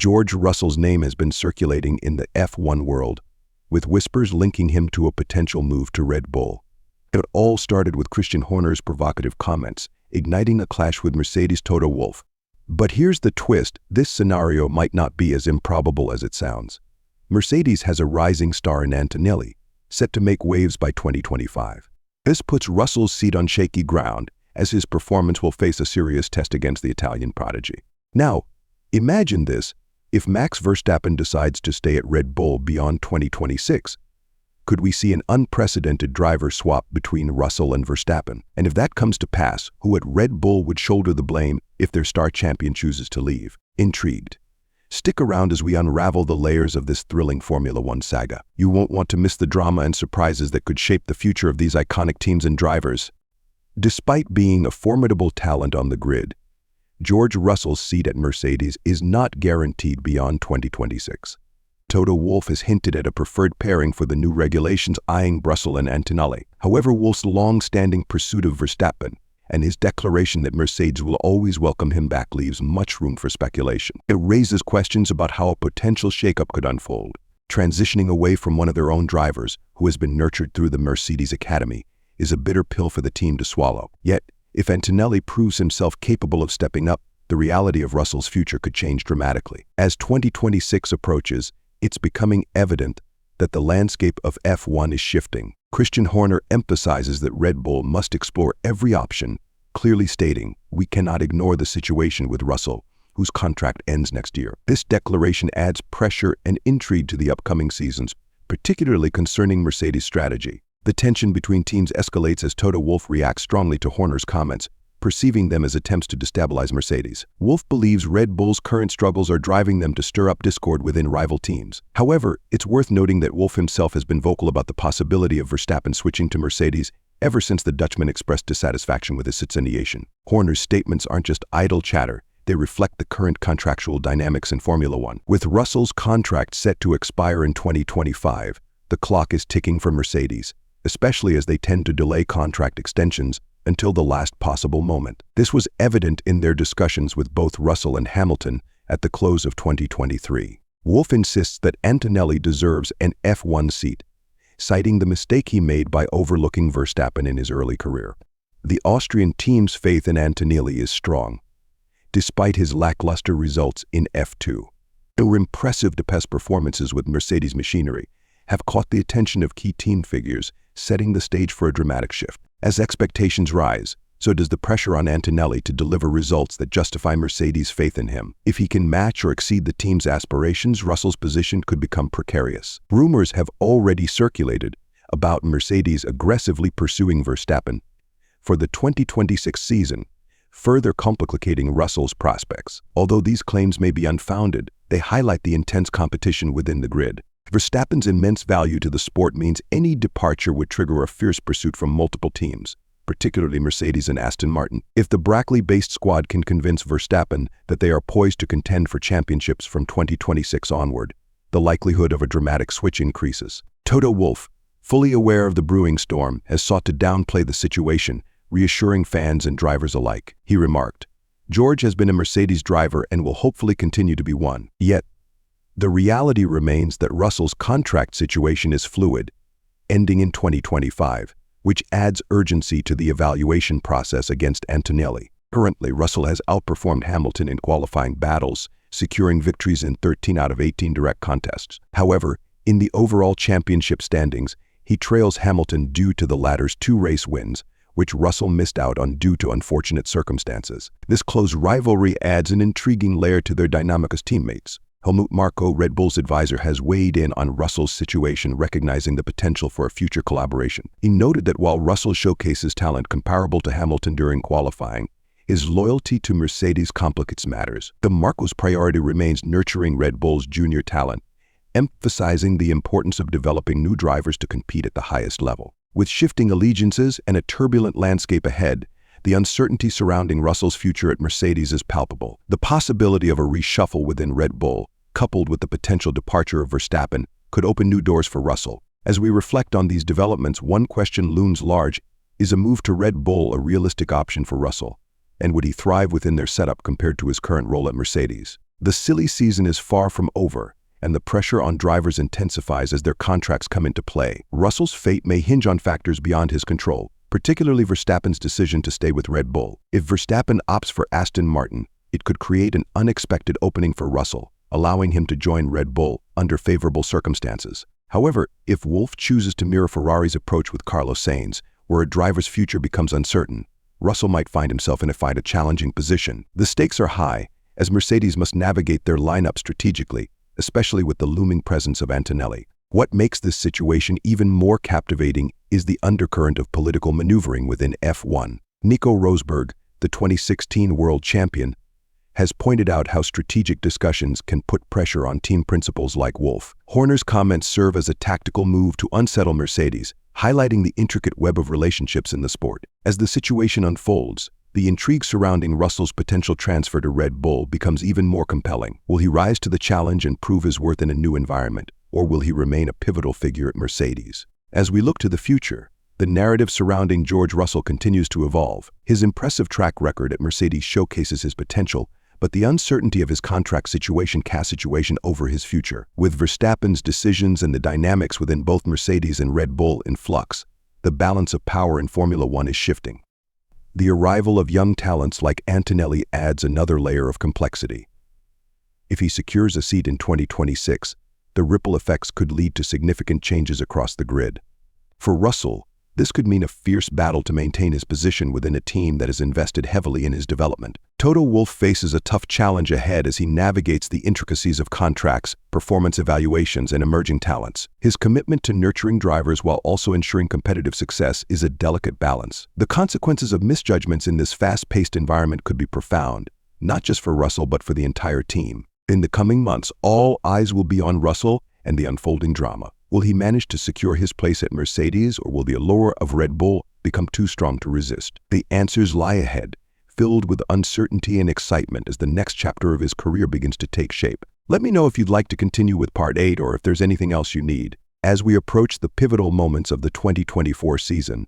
George Russell's name has been circulating in the F1 world, with whispers linking him to a potential move to Red Bull. It all started with Christian Horner's provocative comments, igniting a clash with Mercedes' Toto Wolff. But here's the twist: this scenario might not be as improbable as it sounds. Mercedes has a rising star in Antonelli, set to make waves by 2025. This puts Russell's seat on shaky ground, as his performance will face a serious test against the Italian prodigy. Now, imagine this: if Max Verstappen decides to stay at Red Bull beyond 2026, could we see an unprecedented driver swap between Russell and Verstappen? And if that comes to pass, who at Red Bull would shoulder the blame if their star champion chooses to leave? Intrigued? Stick around as we unravel the layers of this thrilling Formula One saga. You won't want to miss the drama and surprises that could shape the future of these iconic teams and drivers. Despite being a formidable talent on the grid, George Russell's seat at Mercedes is not guaranteed beyond 2026. Toto Wolff has hinted at a preferred pairing for the new regulations, eyeing Russell and Antonelli. However, Wolff's long-standing pursuit of Verstappen and his declaration that Mercedes will always welcome him back leaves much room for speculation. It raises questions about how a potential shakeup could unfold. Transitioning away from one of their own drivers, who has been nurtured through the Mercedes Academy, is a bitter pill for the team to swallow. Yet, if Antonelli proves himself capable of stepping up, the reality of Russell's future could change dramatically. As 2026 approaches, it's becoming evident that the landscape of F1 is shifting. Christian Horner emphasizes that Red Bull must explore every option, clearly stating, "We cannot ignore the situation with Russell, whose contract ends next year." This declaration adds pressure and intrigue to the upcoming seasons, particularly concerning Mercedes' strategy. The tension between teams escalates as Toto Wolff reacts strongly to Horner's comments, perceiving them as attempts to destabilize Mercedes. Wolff believes Red Bull's current struggles are driving them to stir up discord within rival teams. However, it's worth noting that Wolff himself has been vocal about the possibility of Verstappen switching to Mercedes ever since the Dutchman expressed dissatisfaction with his insinuation. Horner's statements aren't just idle chatter, they reflect the current contractual dynamics in Formula One. With Russell's contract set to expire in 2025, the clock is ticking for Mercedes, especially as they tend to delay contract extensions until the last possible moment. This was evident in their discussions with both Russell and Hamilton at the close of 2023. Wolff insists that Antonelli deserves an F1 seat, citing the mistake he made by overlooking Verstappen in his early career. The Austrian team's faith in Antonelli is strong, despite his lackluster results in F2. Their impressive past performances with Mercedes machinery have caught the attention of key team figures, setting the stage for a dramatic shift. As expectations rise, so does the pressure on Antonelli to deliver results that justify Mercedes' faith in him. If he can match or exceed the team's aspirations, Russell's position could become precarious. Rumors have already circulated about Mercedes aggressively pursuing Verstappen for the 2026 season, further complicating Russell's prospects. Although these claims may be unfounded, they highlight the intense competition within the grid. Verstappen's immense value to the sport means any departure would trigger a fierce pursuit from multiple teams, particularly Mercedes and Aston Martin. If the Brackley-based squad can convince Verstappen that they are poised to contend for championships from 2026 onward, the likelihood of a dramatic switch increases. Toto Wolff, fully aware of the brewing storm, has sought to downplay the situation, reassuring fans and drivers alike. He remarked, "George has been a Mercedes driver and will hopefully continue to be one." Yet, the reality remains that Russell's contract situation is fluid, ending in 2025, which adds urgency to the evaluation process against Antonelli. Currently, Russell has outperformed Hamilton in qualifying battles, securing victories in 13 out of 18 direct contests. However, in the overall championship standings, he trails Hamilton due to the latter's 2 race wins, which Russell missed out on due to unfortunate circumstances. This close rivalry adds an intriguing layer to their dynamic as teammates. Helmut Marko, Red Bull's advisor, has weighed in on Russell's situation, recognizing the potential for a future collaboration. He noted that while Russell showcases talent comparable to Hamilton during qualifying, his loyalty to Mercedes complicates matters. The Marko's priority remains nurturing Red Bull's junior talent, emphasizing the importance of developing new drivers to compete at the highest level. With shifting allegiances and a turbulent landscape ahead, the uncertainty surrounding Russell's future at Mercedes is palpable. The possibility of a reshuffle within Red Bull, coupled with the potential departure of Verstappen, could open new doors for Russell. As we reflect on these developments, one question looms large: is a move to Red Bull a realistic option for Russell? And would he thrive within their setup compared to his current role at Mercedes? The silly season is far from over, and the pressure on drivers intensifies as their contracts come into play. Russell's fate may hinge on factors beyond his control, particularly Verstappen's decision to stay with Red Bull. If Verstappen opts for Aston Martin, it could create an unexpected opening for Russell, allowing him to join Red Bull under favorable circumstances. However, if Wolff chooses to mirror Ferrari's approach with Carlos Sainz, where a driver's future becomes uncertain, Russell might find himself in a challenging position. The stakes are high, as Mercedes must navigate their lineup strategically, especially with the looming presence of Antonelli. What makes this situation even more captivating is the undercurrent of political maneuvering within F1. Nico Rosberg, the 2016 world champion, has pointed out how strategic discussions can put pressure on team principals like Wolff. Horner's comments serve as a tactical move to unsettle Mercedes, highlighting the intricate web of relationships in the sport. As the situation unfolds, the intrigue surrounding Russell's potential transfer to Red Bull becomes even more compelling. Will he rise to the challenge and prove his worth in a new environment, or will he remain a pivotal figure at Mercedes? As we look to the future, the narrative surrounding George Russell continues to evolve. His impressive track record at Mercedes showcases his potential, but the uncertainty of his contract situation casts over his future. With Verstappen's decisions and the dynamics within both Mercedes and Red Bull in flux, the balance of power in Formula One is shifting. The arrival of young talents like Antonelli adds another layer of complexity. If he secures a seat in 2026, the ripple effects could lead to significant changes across the grid. For Russell, this could mean a fierce battle to maintain his position within a team that has invested heavily in his development. Toto Wolff faces a tough challenge ahead as he navigates the intricacies of contracts, performance evaluations, and emerging talents. His commitment to nurturing drivers while also ensuring competitive success is a delicate balance. The consequences of misjudgments in this fast-paced environment could be profound, not just for Russell but for the entire team. In the coming months, all eyes will be on Russell and the unfolding drama. Will he manage to secure his place at Mercedes, or will the allure of Red Bull become too strong to resist? The answers lie ahead, filled with uncertainty and excitement as the next chapter of his career begins to take shape. Let me know if you'd like to continue with Part 8 or if there's anything else you need. As we approach the pivotal moments of the 2024 season,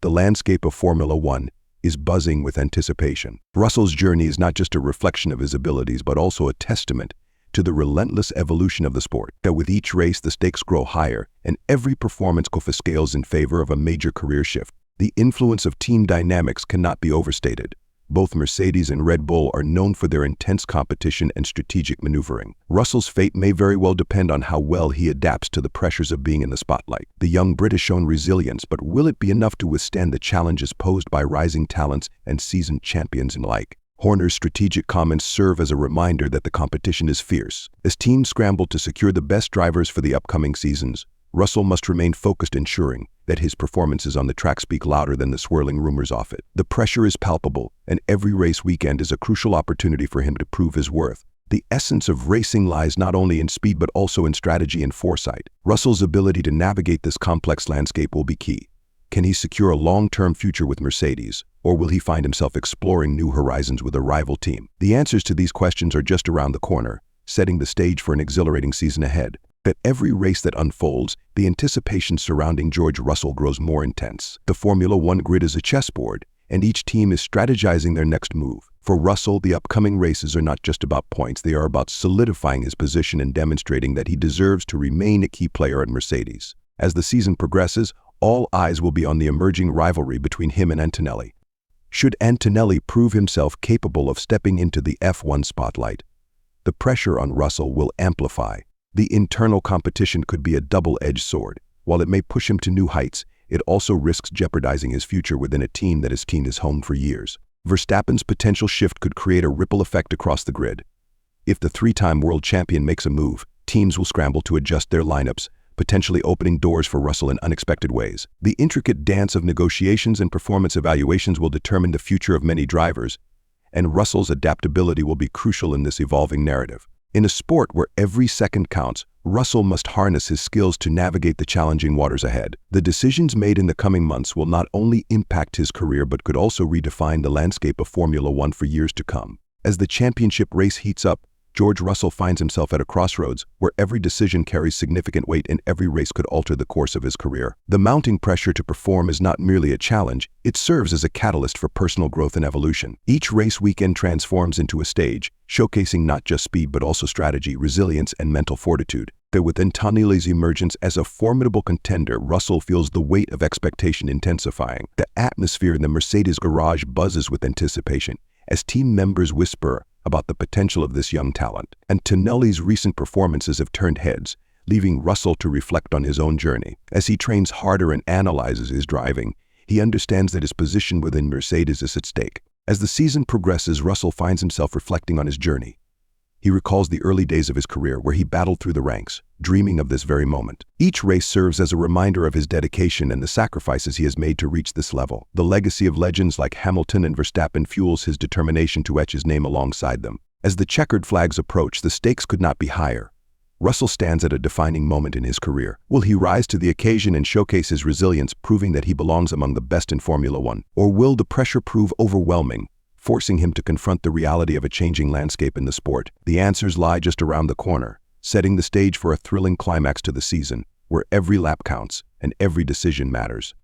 the landscape of Formula One is buzzing with anticipation. Russell's journey is not just a reflection of his abilities, but also a testament to the relentless evolution of the sport. With each race, the stakes grow higher, and every performance scales in favor of a major career shift. The influence of team dynamics cannot be overstated. Both Mercedes and Red Bull are known for their intense competition and strategic maneuvering. Russell's fate may very well depend on how well he adapts to the pressures of being in the spotlight. The young Brit has shown resilience, but will it be enough to withstand the challenges posed by rising talents and seasoned champions alike? Horner's strategic comments serve as a reminder that the competition is fierce. As teams scramble to secure the best drivers for the upcoming seasons, Russell must remain focused, ensuring that his performances on the track speak louder than the swirling rumors off it. The pressure is palpable, and every race weekend is a crucial opportunity for him to prove his worth. The essence of racing lies not only in speed but also in strategy and foresight. Russell's ability to navigate this complex landscape will be key. Can he secure a long-term future with Mercedes, or will he find himself exploring new horizons with a rival team? The answers to these questions are just around the corner, setting the stage for an exhilarating season ahead. At every race that unfolds, the anticipation surrounding George Russell grows more intense. The Formula One grid is a chessboard, and each team is strategizing their next move. For Russell, the upcoming races are not just about points, they are about solidifying his position and demonstrating that he deserves to remain a key player at Mercedes. As the season progresses, all eyes will be on the emerging rivalry between him and Antonelli. Should Antonelli prove himself capable of stepping into the F1 spotlight, the pressure on Russell will amplify. The internal competition could be a double-edged sword. While it may push him to new heights, it also risks jeopardizing his future within a team that has seen his home for years. Verstappen's potential shift could create a ripple effect across the grid. If the three-time world champion makes a move, teams will scramble to adjust their lineups, potentially opening doors for Russell in unexpected ways. The intricate dance of negotiations and performance evaluations will determine the future of many drivers, and Russell's adaptability will be crucial in this evolving narrative. In a sport where every second counts, Russell must harness his skills to navigate the challenging waters ahead. The decisions made in the coming months will not only impact his career but could also redefine the landscape of Formula One for years to come. As the championship race heats up, George Russell finds himself at a crossroads where every decision carries significant weight and every race could alter the course of his career. The mounting pressure to perform is not merely a challenge, it serves as a catalyst for personal growth and evolution. Each race weekend transforms into a stage, showcasing not just speed but also strategy, resilience, and mental fortitude. With Antonelli's emergence as a formidable contender, Russell feels the weight of expectation intensifying. The atmosphere in the Mercedes garage buzzes with anticipation as team members whisper about the potential of this young talent. Antonelli's recent performances have turned heads, leaving Russell to reflect on his own journey. As he trains harder and analyzes his driving, he understands that his position within Mercedes is at stake. As the season progresses, Russell finds himself reflecting on his journey. He recalls the early days of his career where he battled through the ranks, dreaming of this very moment. Each race serves as a reminder of his dedication and the sacrifices he has made to reach this level. The legacy of legends like Hamilton and Verstappen fuels his determination to etch his name alongside them. As the checkered flags approach, the stakes could not be higher. Russell stands at a defining moment in his career. Will he rise to the occasion and showcase his resilience, proving that he belongs among the best in Formula One? Or will the pressure prove overwhelming, forcing him to confront the reality of a changing landscape in the sport? The answers lie just around the corner, setting the stage for a thrilling climax to the season, where every lap counts and every decision matters.